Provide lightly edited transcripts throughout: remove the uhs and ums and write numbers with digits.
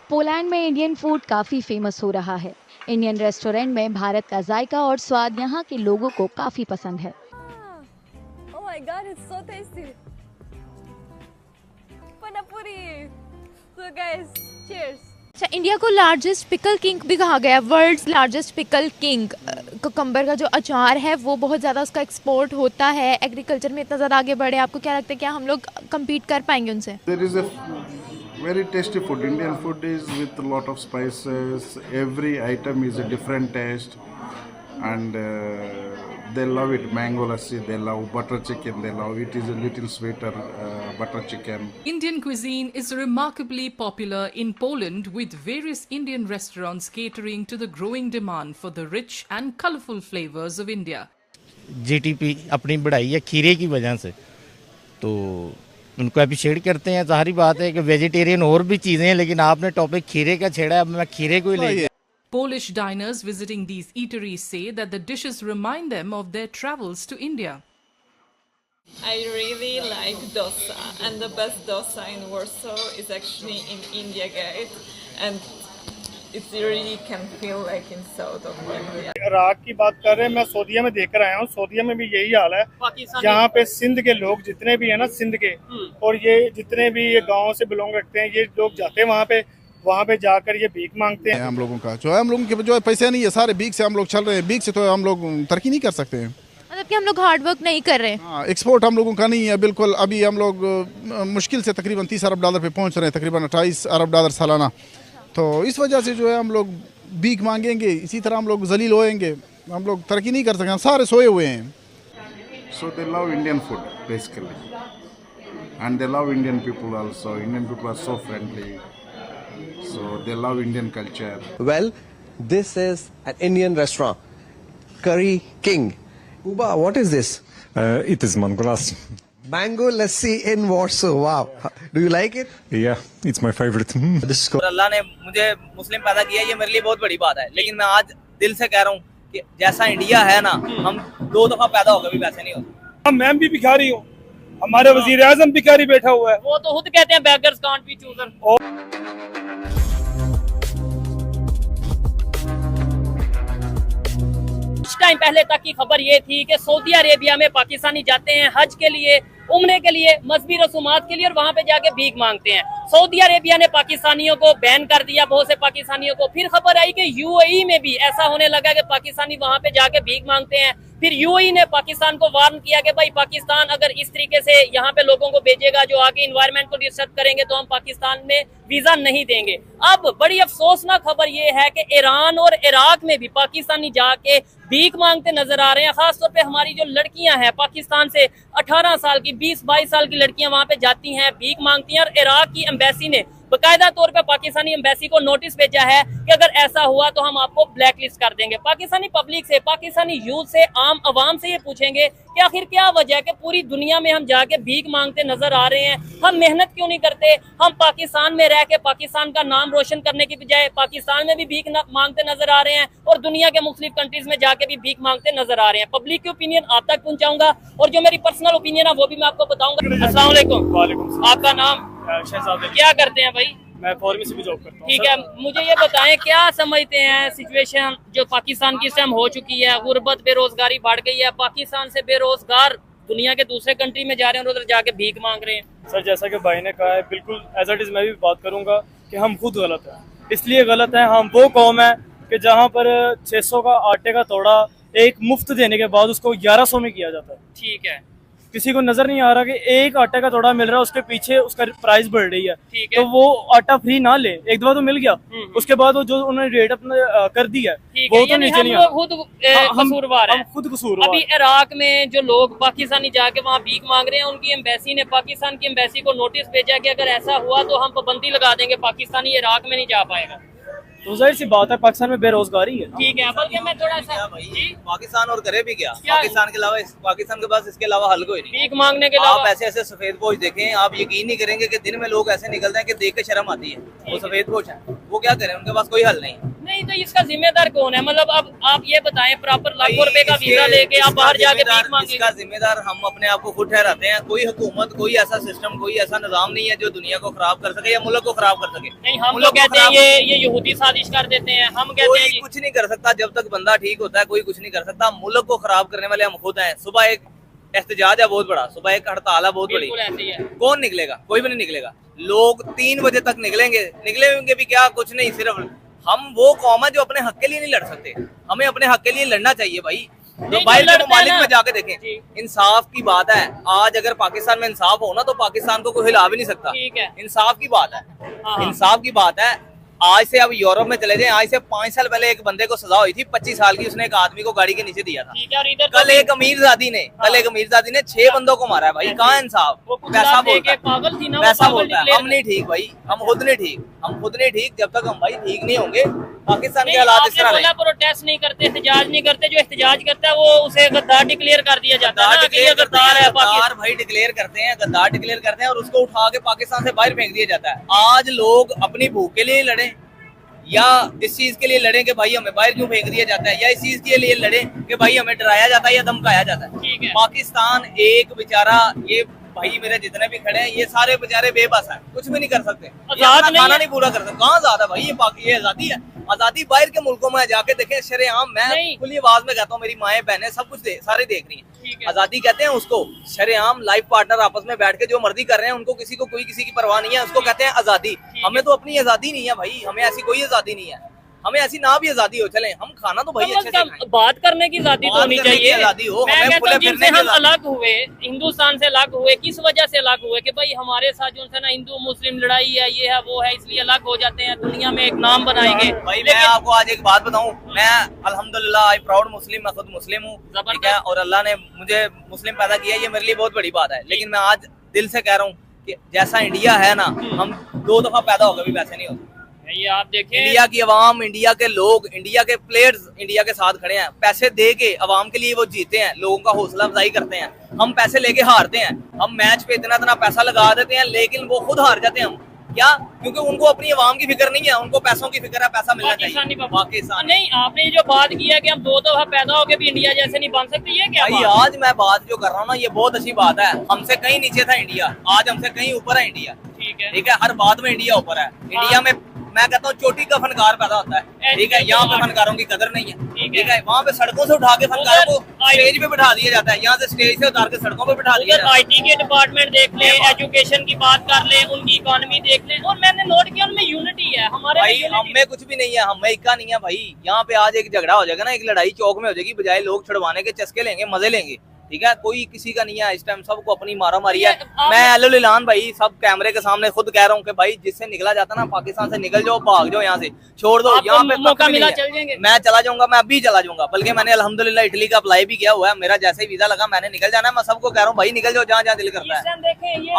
Poland में Indian food काफी famous हो रहा है। इंडियन रेस्टोरेंट में भारत का जायका और स्वाद यहाँ के लोगों को काफी पसंद है। Oh my God, it's so tasty. Panapuri. So guys, cheers. अच्छा, इंडिया को लार्जेस्ट पिकल किंग भी कहा गया है, world's largest pickle king. Cucumber का जो अचार है वो बहुत ज़्यादा उसका एक्सपोर्ट होता है, एग्रीकल्चर में इतना ज़्यादा आगे बढ़े। आपको क्या लगता है, क्या हम लोग कम्पीट कर पाएंगे उनसे? There is a very tasty food. Indian food is with a lot of spices. Every item is a different taste, and they love it. Mango lassi, they love butter chicken. They love it. Is a little sweeter butter chicken. Indian cuisine is remarkably popular in Poland, with various Indian restaurants catering to the growing demand for the rich and colorful flavors of India. GTP अपनी बढ़ाई है खीरे की वजह से, तो उनको appreciate करते हैं। सारी बात है कि वेजिटेरियन और भी चीज़ें हैं, लेकिन आपने टॉपिक खीरे का छेड़ा है, अब मैं खीरे को ही ले। Polish diners visiting these eateries say that the dishes remind them of their travels to India. I really like dosa, and the best dosa in Warsaw is actually in India Gate, and it really can feel like in south of India. Iraq की बात कर रहे हैं, मैं सऊदीया में देख कर आया हूँ। सऊदीया में भी यही हाल है। यहाँ पे सिंध के लोग जितने भी है ना, सिंध के, और ये जितने भी ये गाँव से बिलोंग रखते हैं, ये लोग जाते हैं वहाँ पे जाकर ये भीख मांगते हैं। हम लोगों का जो है, हम लोगों के जो है पैसे नहीं है, सारे भीख से हम लोग चल रहे हैं। भीख से तो हम लोग तरक्की नहीं कर सकते हैं। मतलब कि हम लोग हार्ड वर्क नहीं कर रहे। हाँ, एक्सपोर्ट हम लोगों का नहीं है बिल्कुल। अभी हम लोग मुश्किल से तकरीबन 30 अरब डॉलर पे पहुँच रहे हैं, तकरीबन 28 अरब डॉलर सालाना। तो इस वजह से जो है हम लोग भीख मांगेंगे, इसी तरह हम लोग जलील होएंगे, हम लोग तरक्की नहीं कर सकते। हम सारे सोए हुए हैं। So they love Indian food basically, and they love Indian people also. Indian people are so friendly, so they love Indian culture. Well, this is an Indian restaurant, Curry King. Uba, what is this? It is mango lassi. Mango lassi in Warsaw. Wow. Do you like it? Yeah, it's my favorite. This is अल्लाह ने मुझे मुस्लिम पैदा किया, ये मेरे लिए बहुत बड़ी बात है। लेकिन मैं आज दिल से कह रहा हूँ कि जैसा इंडिया है ना, हम 2 दफा पैदा होकर भी वैसे नहीं होते। मैं भी भिखारी हूँ, हमारे वजीर आजम भिखारी बैठा हुआ है। वो तो खुद कहते हैं beggars can't be choosers। कुछ टाइम पहले तक की खबर ये थी कि सऊदी अरेबिया में पाकिस्तानी जाते हैं हज के लिए, उम्रे के लिए, मजहबी रसूमात के लिए, और वहाँ पे जाके भीख मांगते हैं। सऊदी अरेबिया ने पाकिस्तानियों को बैन कर दिया, बहुत से पाकिस्तानियों को। फिर खबर आई कि यूएई में भी ऐसा होने लगा कि पाकिस्तानी वहाँ पे जाके भीख मांगते हैं। फिर यूएई ने पाकिस्तान को वार्न किया कि भाई पाकिस्तान अगर इस तरीके से यहाँ पे लोगों को भेजेगा जो आगे इन्वायरमेंट को डिस्टर्ब करेंगे, तो हम पाकिस्तान में वीजा नहीं देंगे। अब बड़ी अफसोसनाक खबर ये है कि ईरान और इराक में भी पाकिस्तानी जाके भीख मांगते नजर आ रहे हैं। खासतौर पे हमारी जो लड़कियां हैं पाकिस्तान से 18 साल की, 20-22 साल की लड़कियां वहां पे जाती हैं, भीख मांगती हैं। और इराक की एम्बेसी ने बाकायदा तौर पे पाकिस्तानी एम्बेसी को नोटिस भेजा है कि अगर ऐसा हुआ तो हम आपको ब्लैक लिस्ट कर देंगे। पाकिस्तानी पब्लिक से, पाकिस्तानी यूथ से, आम आवाम से ये पूछेंगे कि आखिर क्या वजह है कि पूरी दुनिया में हम जाके भीख मांगते नजर आ रहे हैं। हम मेहनत क्यों नहीं करते? हम पाकिस्तान में रह के पाकिस्तान का नाम रोशन करने की बजाय पाकिस्तान में भी भीख मांगते नजर आ रहे हैं, और दुनिया के मुख्तलिफ कंट्रीज में जाके भी भीख मांगते नजर आ रहे हैं। पब्लिक की ओपिनियन आप तक पहुंचाऊंगा, और जो मेरी पर्सनल ओपिनियन है वो भी मैं आपको बताऊंगा। अस्सलाम वालेकुम। आपका नाम? शहजाद। क्या करते हैं भाई? मैं फार्मेसी में जॉब करता हूँ। ठीक है, मुझे ये बताएं क्या समझते हैं सिचुएशन जो पाकिस्तान की इस टाइम हो चुकी है, गुर्बत, बेरोजगारी बढ़ गई है, पाकिस्तान से बेरोजगार दुनिया के दूसरे कंट्री में जा रहे हैं और उधर जाके भीख मांग रहे हैं। सर, जैसा कि भाई ने कहा है, बिल्कुल एज इट इज मैं भी बात करूंगा कि हम खुद गलत हैं। इसलिए गलत है, हम वो कौम है कि जहाँ पर 600 का आटे का तोड़ा एक मुफ्त देने के बाद उसको 1100 में किया जाता है। ठीक है, किसी को नजर नहीं आ रहा कि एक आटे का तोड़ा मिल रहा है, उसके पीछे उसका प्राइस बढ़ रही है। ठीक है, तो वो आटा फ्री ना ले, एक दफा तो मिल गया, उसके बाद वो जो उन्होंने रेट अपना कर दिया है वो तो नीचे नहीं। खुद कसूरवार है, हम खुद कसूरवार। अभी इराक में जो लोग पाकिस्तानी जाके वहाँ भीख मांग रहे हैं, उनकी एम्बेसी ने, पाकिस्तान की एम्बेसी को नोटिस भेजा कि अगर ऐसा हुआ तो हम पाबंदी लगा देंगे, पाकिस्तानी इराक में नहीं जा पाएगा। तो जाहिर सी बात है पाकिस्तान में बेरोजगारी है। ठीक है, बल्कि मैं थोड़ा सा पाकिस्तान और करे भी क्या पाकिस्तान के अलावा, पाकिस्तान के पास इसके अलावा हल कोई नहीं। भीख मांगने के अलावा आप ऐसे ऐसे सफेद पोश देखें, आप यकीन नहीं करेंगे कि दिन में लोग ऐसे निकलते हैं कि देख के शर्म आती है। वो सफेद पोश है, वो क्या करें, उनके पास कोई हल नहीं। नहीं तो इसका जिम्मेदार कौन है? मतलब अब आप ये बताएं, प्रॉपर लाखों रुपए का वीजा लेके आप बाहर जाके भीख मांगेंगे। इसका जिम्मेदार हम अपने आप को खुद ठहराते हैं। कोई हुकूमत, कोई ऐसा सिस्टम, कोई ऐसा निजाम नहीं है जो दुनिया को खराब कर सके या मुल्क को खराब कर सके। नहीं, हम लोग कहते हैं ये यहूदी साजिश कर देते हैं, हम कहते हैं कोई कुछ नहीं कर सकता जब तक बंदा ठीक होता है। कोई कुछ नहीं कर सकता। मुल्क को खराब करने वाले हम खुद हैं। सुबह एक एहतजाज है बहुत बड़ा, सुबह एक हड़ताल है बहुत बड़ी, कौन निकलेगा? कोई भी नहीं निकलेगा। लोग 3 बजे तक निकलेंगे भी क्या? कुछ नहीं। सिर्फ हम वो कौम है जो अपने हक के लिए नहीं लड़ सकते। हमें अपने हक के लिए लड़ना चाहिए भाई। तो बाहर के ममालिक में जाके देखें, इंसाफ की बात है। आज अगर पाकिस्तान में इंसाफ हो ना तो पाकिस्तान को कोई हिला भी नहीं सकता। इंसाफ की बात है, इंसाफ की बात है। आज से अब यूरोप में चले जाएं, आज से 5 साल पहले एक बंदे को सजा हुई थी 25 साल की। उसने एक आदमी को गाड़ी के नीचे दिया था। कल एक अमीरजादी ने 6 बंदों को मारा है भाई। कहाँ इंसाफ? पैसा बोलता है, पैसा बोलता है। हम नहीं ठीक भाई, हम खुद नहीं ठीक जब तक हम भाई ठीक नहीं होंगे। पाकिस्तान के हालात इस तरह प्रोटेस्ट नहीं करते, एहतजाज नहीं करते। जो एहतजाज करता है वो उसे गद्दार डिक्लेयर कर दिया जाता है। गद्दार भाई डिक्लेयर करते हैं, गद्दार डिक्लेयर करते हैं और उसको उठा के पाकिस्तान से बाहर फेंक दिया जाता है। आज लोग अपनी भूख के लिए लड़े या इस चीज के लिए लड़े कि भाई हमें बाहर क्यों फेंक दिया जाता है, या इस चीज के लिए लड़े कि भाई हमें डराया जाता है या धमकाया जाता है। पाकिस्तान एक बेचारा, ये भाई मेरे जितने भी खड़े हैं ये सारे बेचारे बेबस हैं, कुछ भी नहीं कर सकते। खाना नहीं पूरा कर सकते। कहाँ आजाद है भाई? ये आजादी है। आजादी बाहर के मुल्कों में जाके देखें, शरेआम। मैं खुली आवाज में कहता हूँ, मेरी माएं बहनें सब कुछ सारे देख रही हैं। आजादी कहते हैं उसको। शरेआम लाइफ पार्टनर आपस में बैठ के जो मर्जी कर रहे हैं, उनको किसी को कोई किसी की परवाह नहीं है, उसको कहते हैं आजादी। हमें तो अपनी आजादी नहीं है भाई, हमें ऐसी कोई आजादी नहीं है। हमें ऐसी ना भी आजादी हो, चले हम खाना तो भाई अच्छे से बात करने की आजादी तो होनी चाहिए। आजादी हो, मैं कहता हूं जिनसे हम अलग हुए, हिंदुस्तान से अलग हुए, किस वजह से अलग हुए? कि भाई हमारे साथ जो है ना हिंदू मुस्लिम लड़ाई है, ये है वो है, इसलिए अलग हो जाते हैं, दुनिया में एक नाम बनाएंगे। भाई मैं आपको आज एक बात बताऊं, मैं अल्हम्दुलिल्लाह आई प्राउड मुस्लिम, मैं खुद मुस्लिम हूँ, ठीक है, और अल्लाह ने मुझे मुस्लिम पैदा किया, ये मेरे लिए बहुत बड़ी बात है। लेकिन मैं आज दिल से कह रहा हूँ कि जैसा इंडिया है ना, हम 2 दफा पैदा होकर भी वैसे नहीं होते। ये आप देखें, इंडिया की आवाम, इंडिया के लोग, इंडिया के प्लेयर्स इंडिया के साथ खड़े हैं। पैसे दे के आवाम के लिए वो जीते हैं, लोगों का हौसला अफजाई करते हैं। हम पैसे लेके हारते हैं, हम मैच पे इतना पैसा लगा देते हैं, लेकिन वो खुद हार जाते हैं। हम क्या? क्योंकि उनको अपनी आवाम की फिक्र नहीं है, उनको पैसों की फिक्र है, पैसा मिलना चाहिए। पाकिस्तान नहीं, आपने जो बात की है कि हम 2 दफा पैदा होके भी इंडिया जैसे नहीं बन सकते, ये क्या? भाई आज मैं बात जो कर रहा हूँ ना, ये बहुत अच्छी बात है। हमसे कहीं नीचे था इंडिया, आज हमसे कहीं ऊपर है इंडिया। ठीक है, हर बात में इंडिया ऊपर है। इंडिया में मैं कहता हूँ चोटी का फनकार पैदा होता है, ठीक है। यहाँ पे फनकारों की कदर नहीं है, ठीक है। वहाँ पे सड़कों से उठा के फनकारों को स्टेज पे बिठा दिया जाता है, यहाँ से स्टेज से उतार के सड़कों पे बिठा दिया जाता है। IT के डिपार्टमेंट देख ले, एजुकेशन की बात कर ले, उनकी इकोनॉमी देख ले, और मैंने नोट किया उनमें यूनिटी है। हमारे भाई हमें कुछ भी नहीं है, हमें इक्का नहीं है भाई। यहाँ पे आज एक झगड़ा हो जाएगा ना, एक लड़ाई चौक में हो जाएगी, बजाय लोग छुड़वाने के चस्के लेंगे, मजे लेंगे, ठीक है। कोई किसी का नहीं है इस टाइम, सबको अपनी मारा मारी है। मैं एलान भाई सब कैमरे के सामने खुद कह रहा हूँ कि भाई जिससे निकला जाता ना पाकिस्तान से, निकल जाओ, भाग जाओ यहाँ से, छोड़ दो। यहाँ पे मौका मिला चल जाएंगे। मैं चला जाऊंगा, मैं अभी चला जाऊंगा। बल्कि मैंने अल्हम्दुलिल्लाह इटली का अप्लाई भी किया हुआ है, मेरा जैसे ही वीजा लगा मैंने निकल जाना है। मैं सबको कह रहा हूँ भाई निकल जाओ जहाँ जहाँ दिल करता है।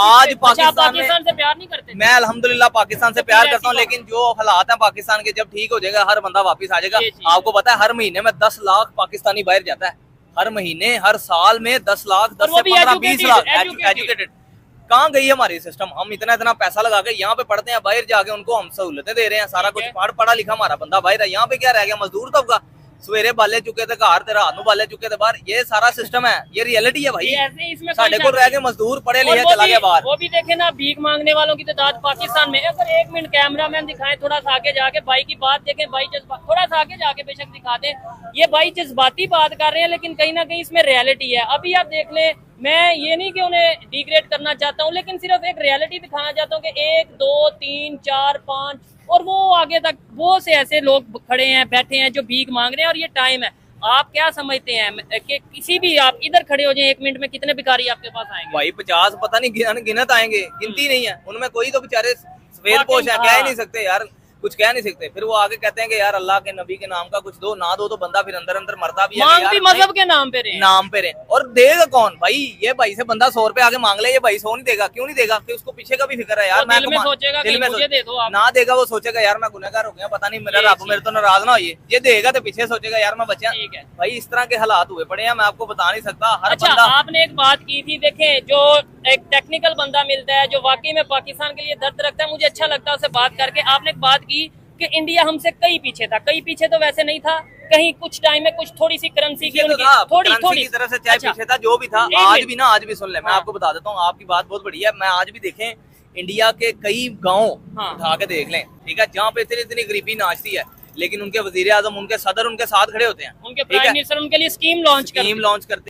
आज पाकिस्तान से प्यार नहीं करते? मैं अल्हम्दुलिल्लाह पाकिस्तान से प्यार करता हूँ, लेकिन जो हालात है पाकिस्तान के, जब ठीक हो जाएगा हर बंदा वापिस आ जाएगा। आपको पता है हर महीने में 10 लाख पाकिस्तानी बाहर जाता है, हर महीने, हर साल में 10 लाख, 10 से 15, 20 लाख एजुकेटेड। कहाँ गई हमारी सिस्टम? हम इतना पैसा लगा के यहाँ पे पढ़ते हैं, बाहर जाके उनको हम सहूलतें दे रहे हैं, सारा कुछ पढ़ा लिखा हमारा बंदा बाहर है। यहाँ पे क्या रह गया? मजदूर तबका सवेरे बाले चुके थे घर, तेरा हाथ बाले चुके थे बाहर। ये सारा सिस्टम है, ये रियलिटी है भाई। साढ़े को रह गए मजदूर, पढ़े लिखे चला गया बाहर। वो भी देखे ना, भीख मांगने वालों की तादाद पाकिस्तान में। अगर 1 मिनट कैमरामैन दिखाएं, थोड़ा सा आगे जाके भाई की बात देखें, भाई थोड़ा सा आगे जाके बेशक दिखा दें, ये भाई जज्बाती बात कर रहे हैं, लेकिन कहीं ना कहीं इसमें रियलिटी है। अभी आप देख ले, मैं ये नहीं कि उन्हें डिग्रेड करना चाहता हूँ, लेकिन सिर्फ एक रियलिटी दिखाना चाहता हूँ कि 1 2 3 4 5 और वो आगे तक वो से ऐसे लोग खड़े हैं, बैठे हैं, जो भीख मांग रहे हैं। और ये टाइम है, आप क्या समझते हैं कि किसी भी, आप इधर खड़े हो जाए 1 मिनट में, कितने भिखारी आपके पास आएंगे? भाई 50 पता नहीं गिनत आएंगे, गिनती नहीं है। उनमें कोई तो बेचारे सफेद पोश है, कह ही नहीं सकते यार, कुछ कह नहीं सकते। फिर वो आगे कहते हैं कि यार अल्लाह के नबी के नाम का कुछ दो, ना दो तो बंदा फिर अंदर अंदर मरता भी है। मांग भी मजहब के नाम पे रहे और देगा कौन भाई? ये भाई से बंदा 100 रुपए आगे मांग ले, ये भाई 100 नहीं देगा। क्यों नहीं देगा? कि उसको पीछे का भी फिक्र है यार। दिल में सोचेगा कि मुझे दे दो आप। ना देगा, वो सोचेगा यार मैं गुनहगार हो गया, पता नहीं मेरा रब मेरे तो नाराज ना हो। ये देगा तो पीछे सोचेगा यार मैं बचा। भाई इस तरह के हालात हुए पड़े हैं, मैं आपको बता नहीं सकता। हर बंदा, आपने एक बात की थी, देखें जो एक टेक्निकल बंदा मिलता है जो वाकई में पाकिस्तान के लिए दर्द रखता है, मुझे अच्छा लगता है उससे बात करके। आपने एक बात की कि इंडिया हमसे कई पीछे था, कई पीछे तो वैसे नहीं था, कहीं कुछ टाइम में कुछ थोड़ी सी करेंसी की उनकी थोड़ी की तरफ से चाहे पीछे था, जो भी था। आज भी सुन ले, मैं आपको बता देता हूँ, आपकी बात बहुत बढ़िया है। मैं आज भी देखें इंडिया के कई गाँव उठा के देख लें, ठीक है, जहाँ पे इतनी गरीबी नाचती है, लेकिन उनके वजीर आजम, उनके सदर उनके साथ खड़े होते हैं, उनके प्राइम मिनिस्टर उनके लिए स्कीम लॉन्च करते हैं।